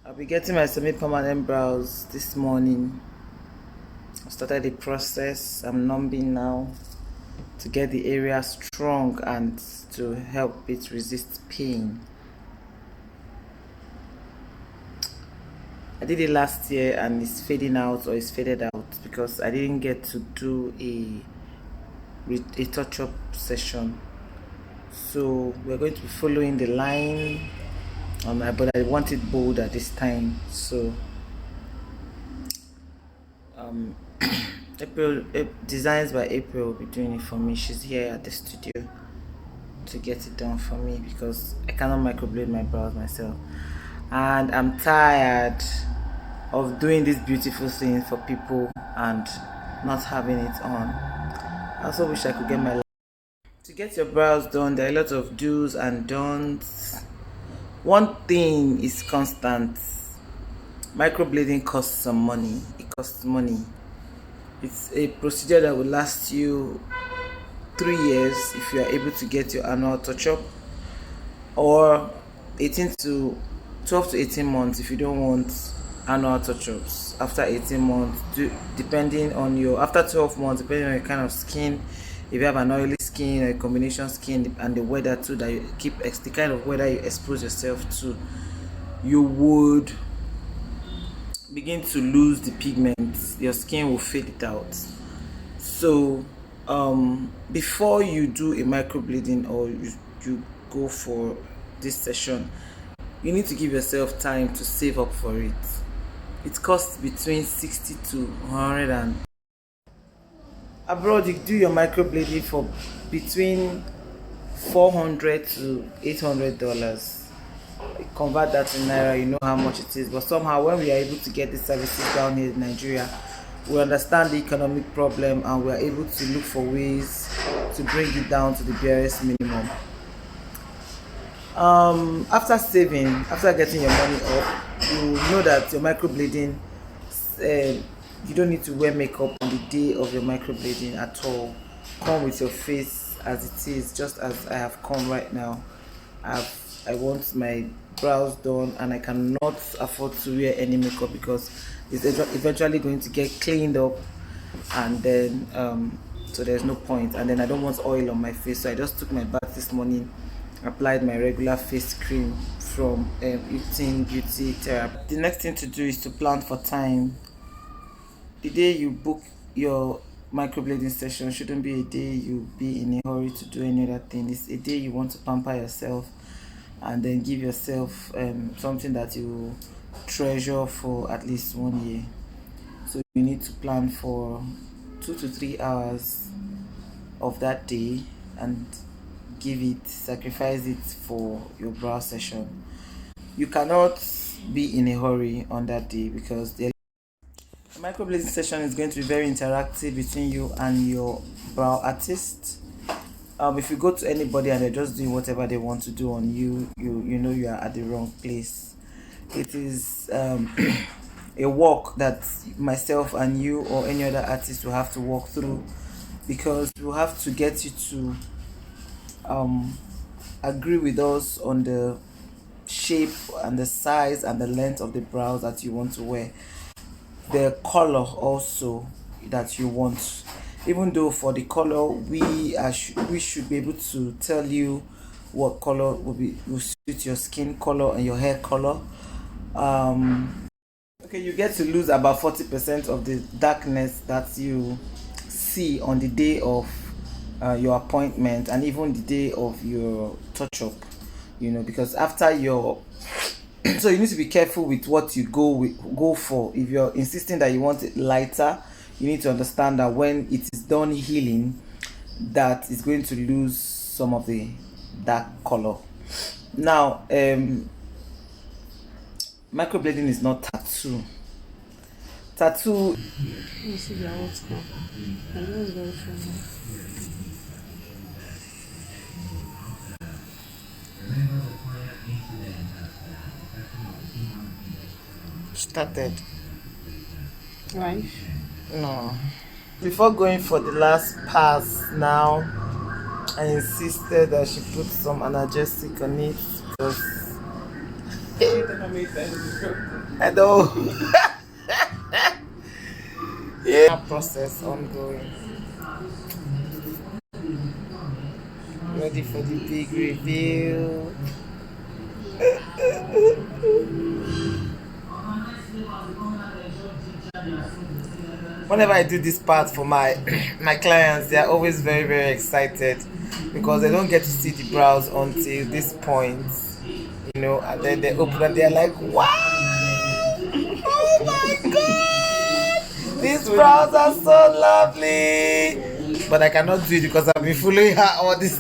I'll be getting my semi-permanent brows this morning. I started the process. I'm numbing now to get the area strong and to help it resist pain. I did it last year and it's fading out, or it's faded out because I didn't get to do a touch-up session. So we're going to be following the line but I want it bolder this time. So April, Designs by April will be doing it for me. She's here at the studio to get it done for me because I cannot microblade my brows myself, and I'm tired of doing this beautiful thing for people and not having it on. I also wish I could get my to get your brows done. There are a lot of do's and don'ts. One thing is constant: microblading costs some money. It costs money. It's a procedure that will last you 3 years if you are able to get your annual touch-up, or 12 to 18 months if you don't want annual touch-ups. After 18 months, depending on your after 12 months, depending on your kind of skin, if you have an oily skin or a combination skin, and the weather too that you keep, the kind of weather you expose yourself to, you would begin to lose the pigments. Your skin will fade it out. So before you do a microblading or you go for this session, you need to give yourself time to save up for it. It costs between 60 to 100, and abroad you do your microblading for between $400 to $800. Convert that to naira, you know how much it is. But somehow when we are able to get the services down here in Nigeria, we understand the economic problem and we are able to look for ways to bring it down to the barest minimum. After saving, after getting your money up, you know that your microblading, you don't need to wear makeup on the day of your microblading at all. Come with your face as it is, just as I have come right now. I want my brows done and I cannot afford to wear any makeup because it's eventually going to get cleaned up, and then so there's no point. And then I don't want oil on my face, so I just took my bath this morning, applied my regular face cream from Eating Beauty Therapy. The next thing to do is to plan for time. The day you book your microblading session shouldn't be a day you be in a hurry to do any other thing. It's a day you want to pamper yourself and then give yourself something that you treasure for at least 1 year. So you need to plan for 2 to 3 hours of that day and sacrifice it for your brow session. You cannot be in a hurry on that day because the microblading session is going to be very interactive between you and your brow artist. If you go to anybody and they're just doing whatever they want to do on you, you know you are at the wrong place. It is a walk that myself and you or any other artist will have to walk through, because we'll have to get you to agree with us on the shape and the size and the length of the brows that you want to wear, the color also that you want. Even though for the color we should be able to tell you what color will suit your skin color and your hair color. Okay, you get to lose about 40% of the darkness that you see on the day of your appointment and even the day of your touch-up, because after your so you need to be careful with what you go for. If you're insisting that you want it lighter, you need to understand that when it is done healing, that is going to lose some of the dark color. Now, microblading is not tattoo. Tattoo. Started. Right. No. Before going for the last pass now, I insisted that she put some analgesic on it because I know. Yeah. Process ongoing. Ready for the big reveal. Whenever I do this part for my my clients, they are always very very excited because they don't get to see the brows until this point, and then they open and they're like, wow, oh my god, these brows are so lovely. But I cannot do it because I've been following her all this